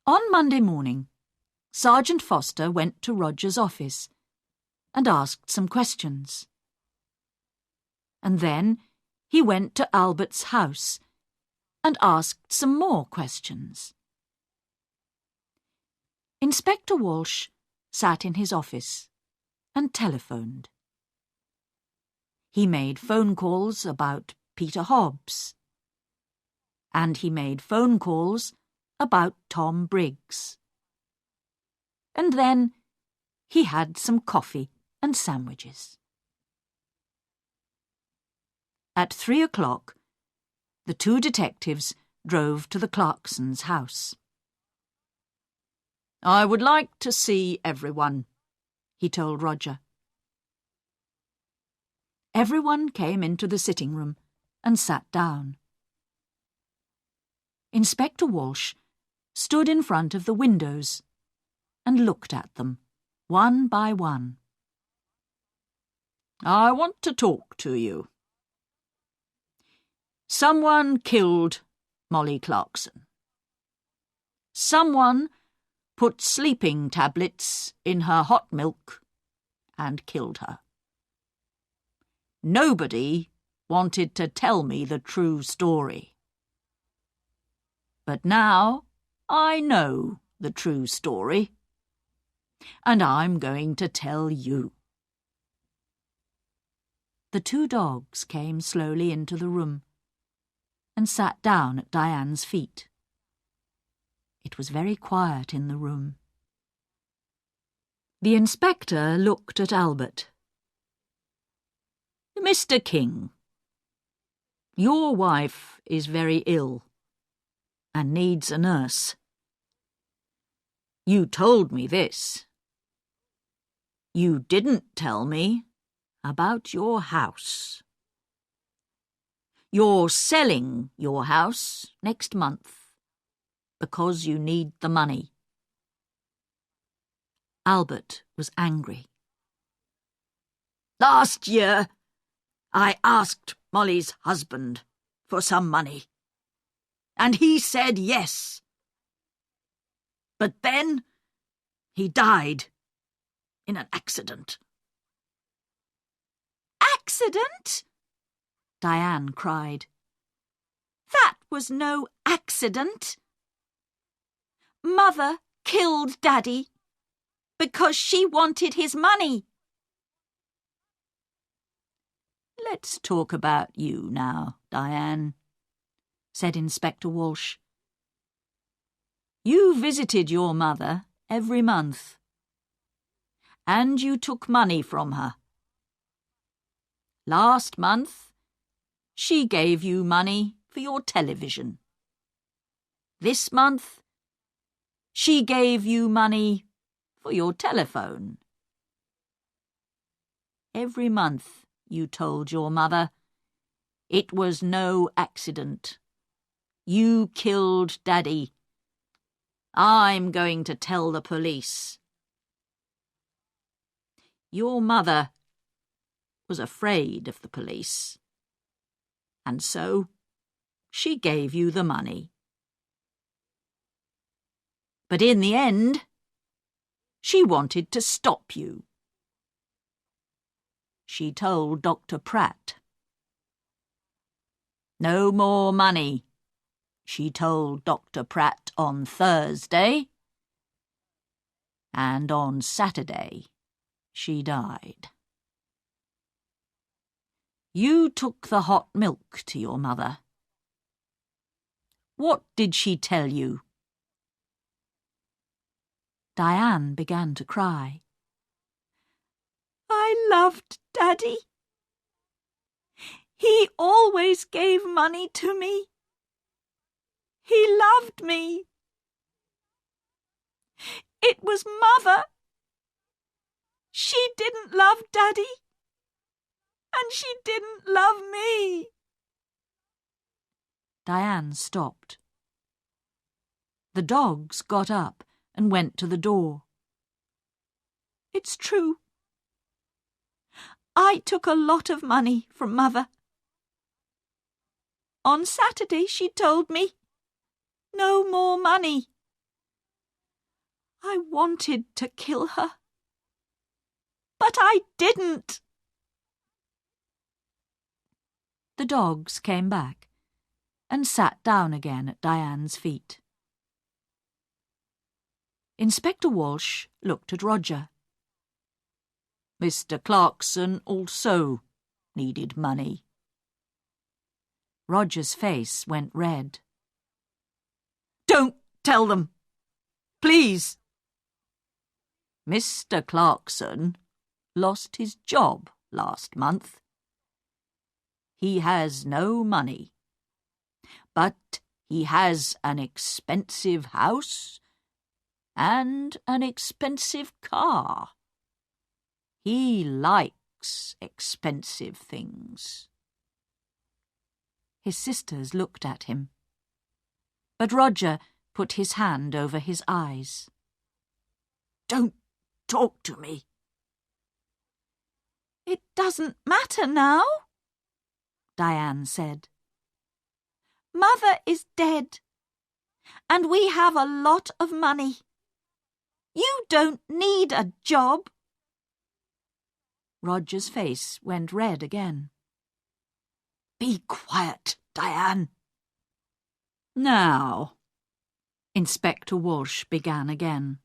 On Monday morning, Sergeant Foster went to Roger's office and asked some questions. And then he went to Albert's house and asked some more questions. Inspector Walsh sat in his office and telephoned. He made phone calls about Peter Hobbs. And he made phone calls about Tom Briggs. And then he had some coffee and sandwiches. At 3 o'clock, the 2 detectives drove to the Clarksons' house. "I would like to see everyone," he told Roger. Everyone came into the sitting room and sat down. Inspector Walsh stood in front of the windows and looked at them, one by one. "I want to talk to you. Someone killed Molly Clarkson. Someone put sleeping tablets in her hot milk and killed her. Nobody wanted to tell me the true story. But now I know the true story, and I'm going to tell you." The two dogs came slowly into the room and sat down at Diane's feet. It was very quiet in the room. The inspector looked at Albert. "Mr. King, your wife is very ill and needs a nurse. You told me this. You didn't tell me about your house. You're selling your house next month because you need the money." Albert was angry. "Last year, I asked Molly's husband for some money, and he said yes. But then he died in an accident." "Accident?" Diane cried. "That was no accident. Mother killed Daddy because she wanted his money." "Let's talk about you now, Diane," said Inspector Walsh. "You visited your mother every month, and you took money from her. Last month, she gave you money for your television. This month, she gave you money for your telephone. Every month you told your mother it was no accident. You killed Daddy. I'm going to tell the police." Your mother was afraid of the police, and so she gave you the money. But in the end, she wanted to stop you. She told Dr. Pratt. "No more money," she told Dr. Pratt on Thursday, and on Saturday she died. You took the hot milk to your mother. What did she tell you? Diane began to cry. "I loved Daddy. He always gave money to me. He loved me. It was Mother. She didn't love Daddy, and she didn't love me." Diane stopped. The dogs got up and went to the door. "It's true. I took a lot of money from Mother. On Saturday she told me, no more money. I wanted to kill her, but I didn't." The dogs came back and sat down again at Diane's feet. Inspector Walsh looked at Roger. "Mr. Clarkson also needed money." Roger's face went red. "Don't tell them, please." "Mr. Clarkson lost his job last month. He has no money, but he has an expensive house and an expensive car. He likes expensive things." His sisters looked at him, but Roger put his hand over his eyes. Don't talk to me." "It doesn't matter now," Diane said. "Mother is dead, and we have a lot of money. You don't need a job." Roger's face went red again. "Be quiet, Diane." "Now," Inspector Walsh began again.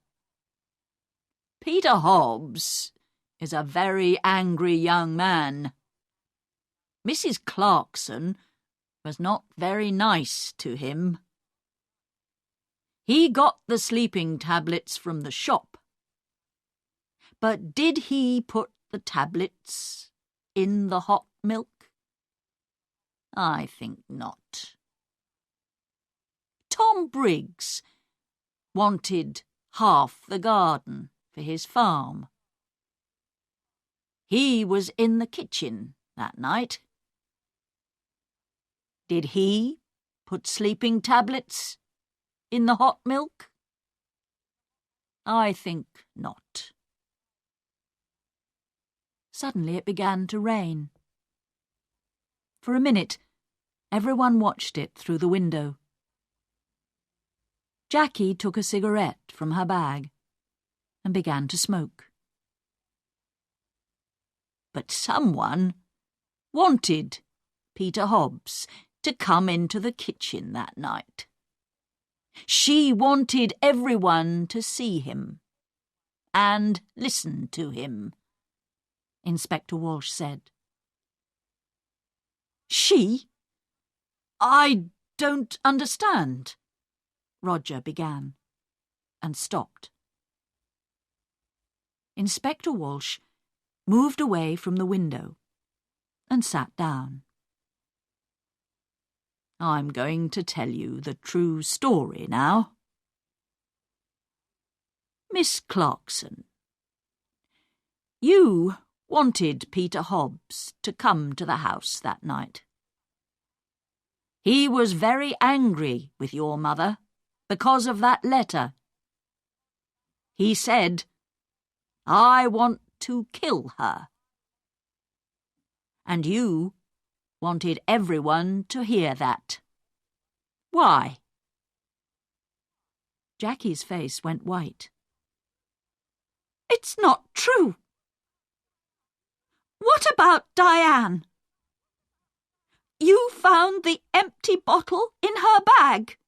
"Peter Hobbs is a very angry young man. Mrs. Clarkson was not very nice to him. He got the sleeping tablets from the shop. But did he put the tablets in the hot milk? I think not. Tom Briggs wanted half the garden for his farm. He was in the kitchen that night. Did he put sleeping tablets in the hot milk? I think not." Suddenly it began to rain. For a minute, everyone watched it through the window. Jackie took a cigarette from her bag and began to smoke. But someone wanted Peter Hobbs to come into the kitchen that night. She wanted everyone to see him and listen to him, Inspector Walsh said. "She? I don't understand," Roger began, and stopped. Inspector Walsh moved away from the window and sat down. "I'm going to tell you the true story now. Miss Clarkson, you wanted Peter Hobbs to come to the house that night. He was very angry with your mother because of that letter. He said, 'I want to kill her.' And you wanted everyone to hear that. Why?" Jackie's face went white. "It's not true. What about Diane? You found the empty bottle in her bag."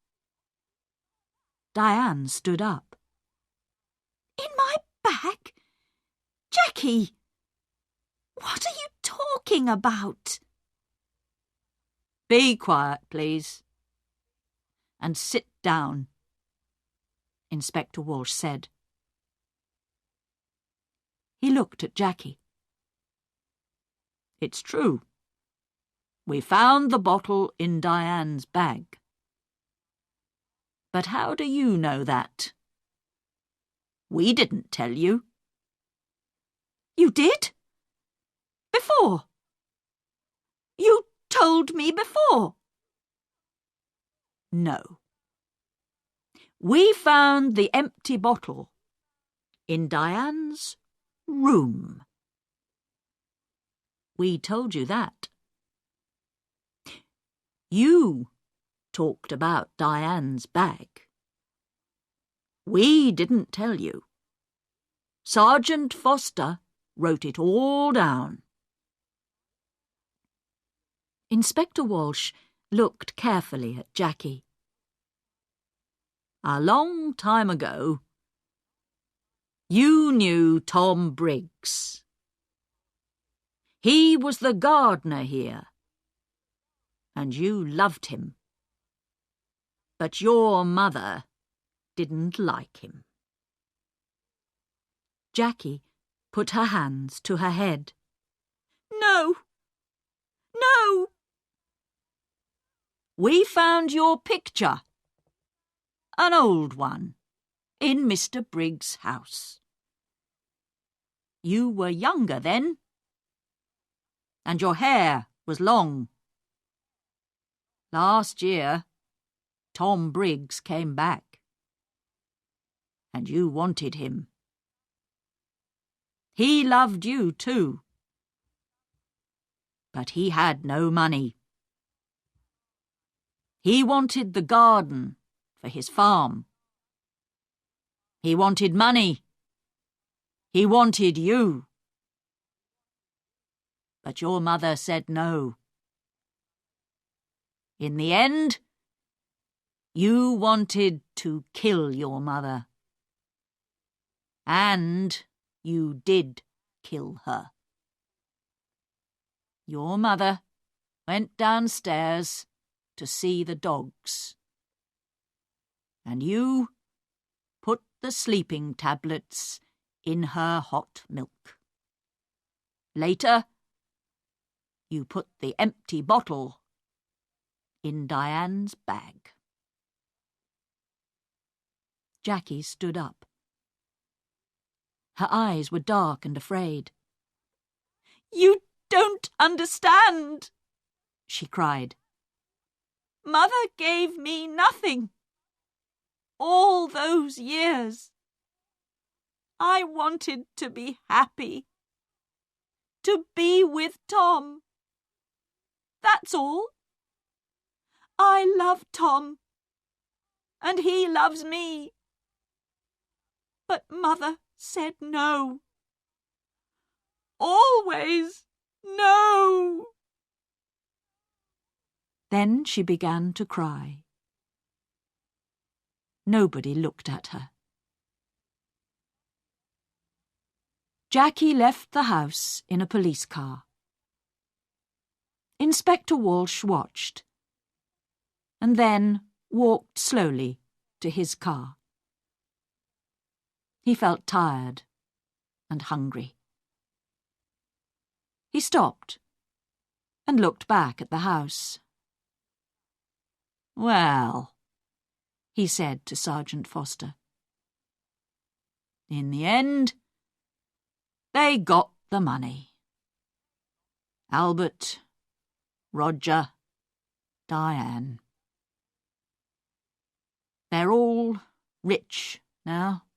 Diane stood up. "In my bag? Jackie, what are you talking about?" "Be quiet, please, and sit down," Inspector Walsh said. He looked at Jackie. "It's true. We found the bottle in Diane's bag. But how do you know that? We didn't tell you." "You did? Before? You told me before." "No. We found the empty bottle in Diane's room. We told you that. You talked about Diane's bag. We didn't tell you. Sergeant Foster wrote it all down." Inspector Walsh looked carefully at Jackie. "A long time ago, you knew Tom Briggs. He was the gardener here, and you loved him. But your mother didn't like him." Jackie put her hands to her head. "No! No!" "We found your picture, an old one, in Mr. Briggs' house. You were younger then, and your hair was long. Last year, Tom Briggs came back, and you wanted him He loved you too. But he had no money. He wanted the garden for his farm. He wanted money. He wanted you. But your mother said no. In the end, you wanted to kill your mother. And you did kill her. Your mother went downstairs to see the dogs. And you put the sleeping tablets in her hot milk. Later, you put the empty bottle in Diane's bag. Jackie stood up. Her eyes were dark and afraid. "You don't understand," she cried. "Mother gave me nothing. All those years. I wanted to be happy. To be with Tom. That's all. I love Tom. And he loves me. But Mother said no. Always no." Then she began to cry. Nobody looked at her. Jackie left the house in a police car. Inspector Walsh watched, and then walked slowly to his car. He felt tired and hungry. He stopped and looked back at the house. "Well," he said to Sergeant Foster. "In the end, they got the money. Albert, Roger, Diane. They're all rich now.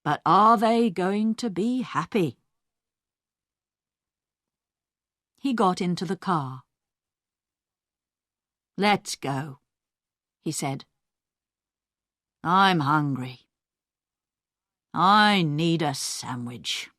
But are they going to be happy?" He got into the car. "Let's go," he said. "I'm hungry. I need a sandwich."